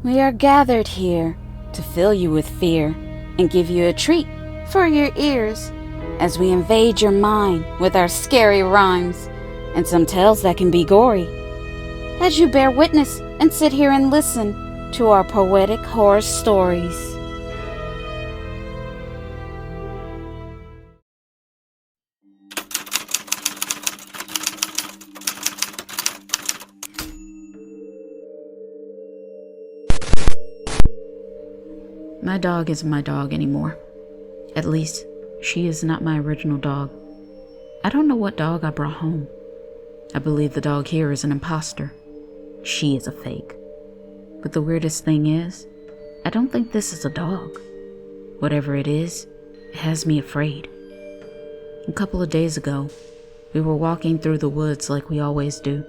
We are gathered here to fill you with fear and give you a treat for your ears as we invade your mind with our scary rhymes and some tales that can be gory. As you bear witness and sit here and listen to our poetic horror stories. My dog isn't my dog anymore. At least, she is not my original dog. I don't know what dog I brought home. I believe the dog here is an imposter. She is a fake. But the weirdest thing is, I don't think this is a dog. Whatever it is, it has me afraid. A couple of days ago, we were walking through the woods like we always do.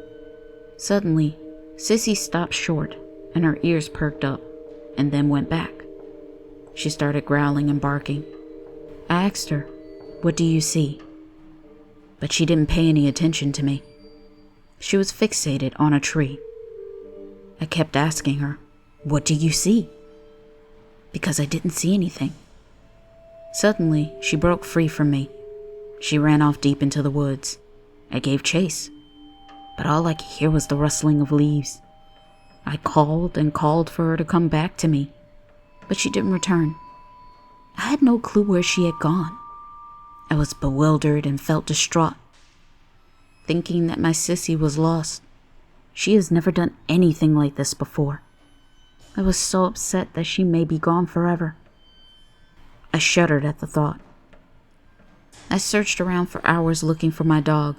Suddenly, Sissy stopped short and her ears perked up and then went back. She started growling and barking. I asked her, "What do you see?" But she didn't pay any attention to me. She was fixated on a tree. I kept asking her, "What do you see?" Because I didn't see anything. Suddenly, she broke free from me. She ran off deep into the woods. I gave chase, but all I could hear was the rustling of leaves. I called and called for her to come back to me, but she didn't return. I had no clue where she had gone. I was bewildered and felt distraught, thinking that my Sissy was lost. She has never done anything like this before. I was so upset that she may be gone forever. I shuddered at the thought. I searched around for hours looking for my dog.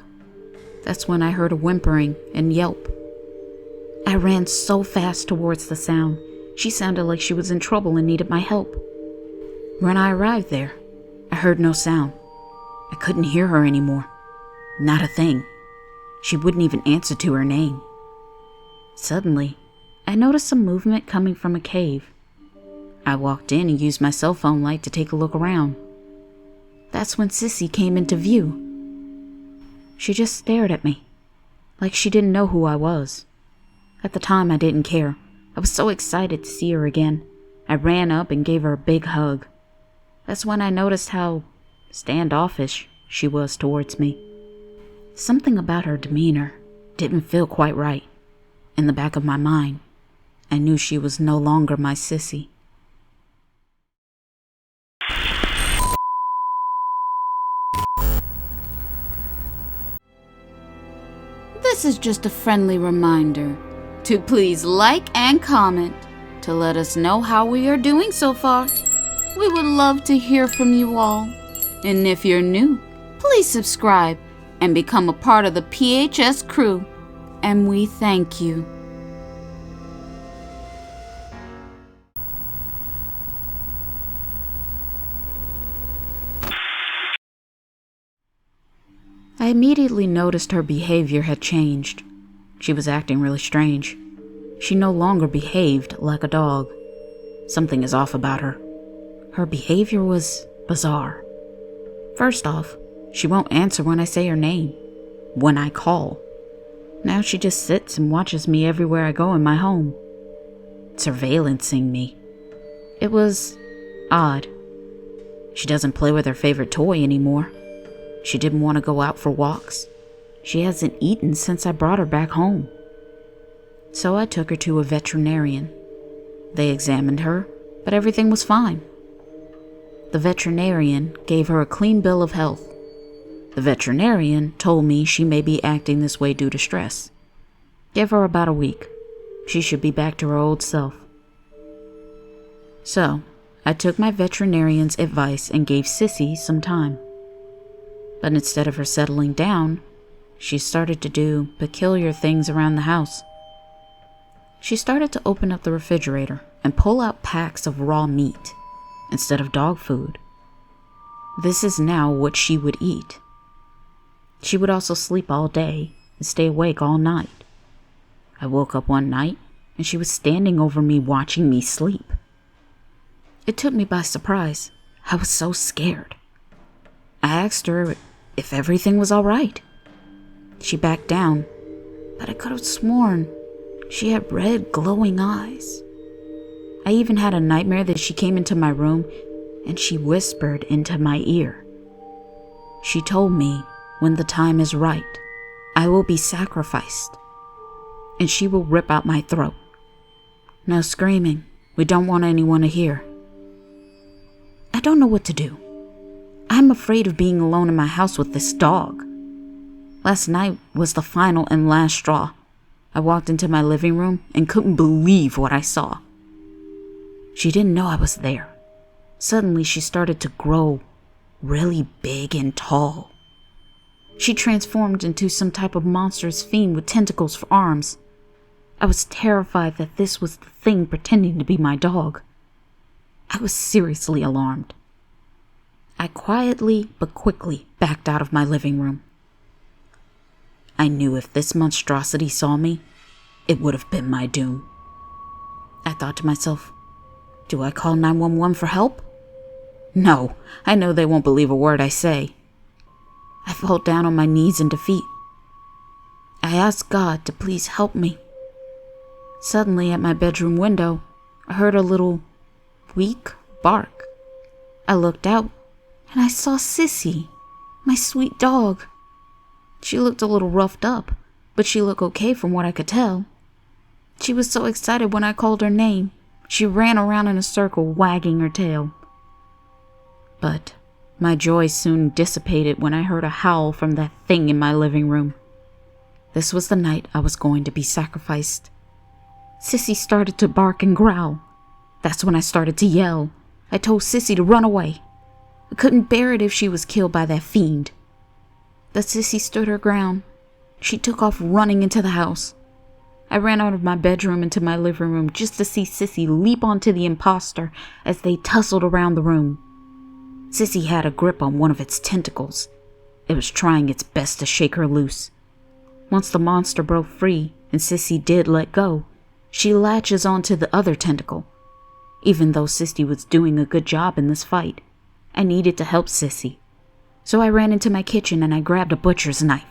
That's when I heard a whimpering and yelp. I ran so fast towards the sound. She sounded like she was in trouble and needed my help. When I arrived there, I heard no sound. I couldn't hear her anymore. Not a thing. She wouldn't even answer to her name. Suddenly, I noticed some movement coming from a cave. I walked in and used my cell phone light to take a look around. That's when Sissy came into view. She just stared at me, like she didn't know who I was. At the time, I didn't care. I was so excited to see her again. I ran up and gave her a big hug. That's when I noticed how standoffish she was towards me. Something about her demeanor didn't feel quite right. In the back of my mind, I knew she was no longer my Sissy. This is just a friendly reminder to please like and comment to let us know how we are doing so far. We would love to hear from you all. And if you're new, please subscribe and become a part of the PHS crew. And we thank you. I immediately noticed her behavior had changed. She was acting really strange. She no longer behaved like a dog. Something is off about her. Her behavior was bizarre. First off, she won't answer when I say her name, when I call. Now she just sits and watches me everywhere I go in my home, surveillancing me. It was odd. She doesn't play with her favorite toy anymore. She didn't want to go out for walks. She hasn't eaten since I brought her back home. So I took her to a veterinarian. They examined her, but everything was fine. The veterinarian gave her a clean bill of health. The veterinarian told me she may be acting this way due to stress. Give her about a week. She should be back to her old self. So, I took my veterinarian's advice and gave Sissy some time. But instead of her settling down, she started to do peculiar things around the house. She started to open up the refrigerator and pull out packs of raw meat instead of dog food. This is now what she would eat. She would also sleep all day and stay awake all night. I woke up one night and she was standing over me watching me sleep. It took me by surprise. I was so scared. I asked her if everything was all right. She backed down, but I could have sworn she had red glowing eyes. I even had a nightmare that she came into my room and she whispered into my ear. She told me, when the time is right, I will be sacrificed, and she will rip out my throat. No screaming. We don't want anyone to hear. I don't know what to do. I'm afraid of being alone in my house with this dog. Last night was the final and last straw. I walked into my living room and couldn't believe what I saw. She didn't know I was there. Suddenly she started to grow really big and tall. She transformed into some type of monstrous fiend with tentacles for arms. I was terrified that this was the thing pretending to be my dog. I was seriously alarmed. I quietly but quickly backed out of my living room. I knew if this monstrosity saw me, it would have been my doom. I thought to myself, do I call 911 for help? No, I know they won't believe a word I say. I fell down on my knees in defeat. I asked God to please help me. Suddenly, at my bedroom window, I heard a little, weak bark. I looked out, and I saw Sissy, my sweet dog. She looked a little roughed up, but she looked okay from what I could tell. She was so excited when I called her name. She ran around in a circle, wagging her tail. But my joy soon dissipated when I heard a howl from that thing in my living room. This was the night I was going to be sacrificed. Sissy started to bark and growl. That's when I started to yell. I told Sissy to run away. I couldn't bear it if she was killed by that fiend. But Sissy stood her ground. She took off running into the house. I ran out of my bedroom into my living room just to see Sissy leap onto the imposter as they tussled around the room. Sissy had a grip on one of its tentacles. It was trying its best to shake her loose. Once the monster broke free and Sissy did let go, she latches onto the other tentacle. Even though Sissy was doing a good job in this fight, I needed to help Sissy. So I ran into my kitchen and I grabbed a butcher's knife.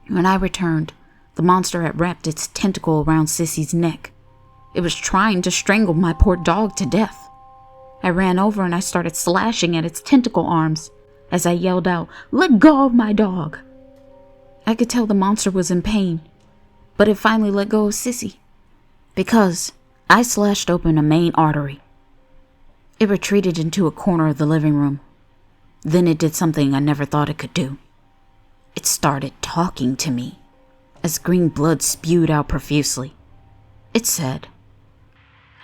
When I returned, the monster had wrapped its tentacle around Sissy's neck. It was trying to strangle my poor dog to death. I ran over and I started slashing at its tentacle arms as I yelled out, "Let go of my dog!" I could tell the monster was in pain, but it finally let go of Sissy because I slashed open a main artery. It retreated into a corner of the living room. Then it did something I never thought it could do. It started talking to me as green blood spewed out profusely. It said,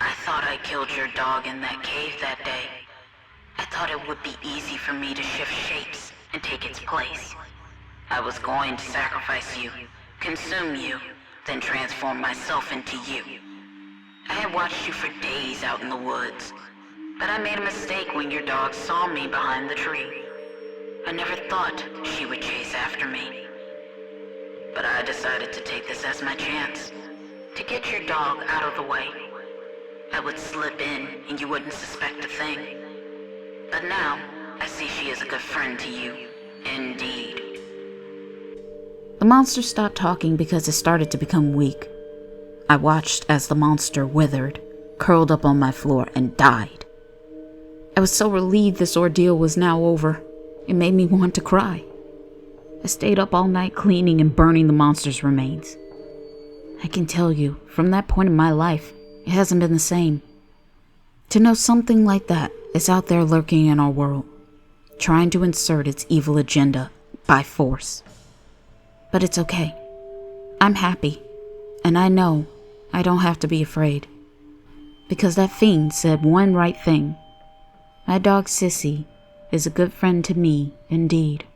"I thought I killed your dog in that cave that day. I thought it would be easy for me to shift shapes and take its place. I was going to sacrifice you, consume you, then transform myself into you. I had watched you for days out in the woods, but I made a mistake when your dog saw me behind the tree. I never thought she would chase after me. But I decided to take this as my chance, to get your dog out of the way. I would slip in and you wouldn't suspect a thing. But now, I see she is a good friend to you, indeed." The monster stopped talking because it started to become weak. I watched as the monster withered, curled up on my floor, and died. I was so relieved this ordeal was now over. It made me want to cry. I stayed up all night cleaning and burning the monster's remains. I can tell you, from that point in my life, it hasn't been the same. To know something like that is out there lurking in our world, trying to insert its evil agenda by force. But it's okay. I'm happy, and I know I don't have to be afraid. Because that fiend said one right thing. My dog Sissy is a good friend to me, indeed.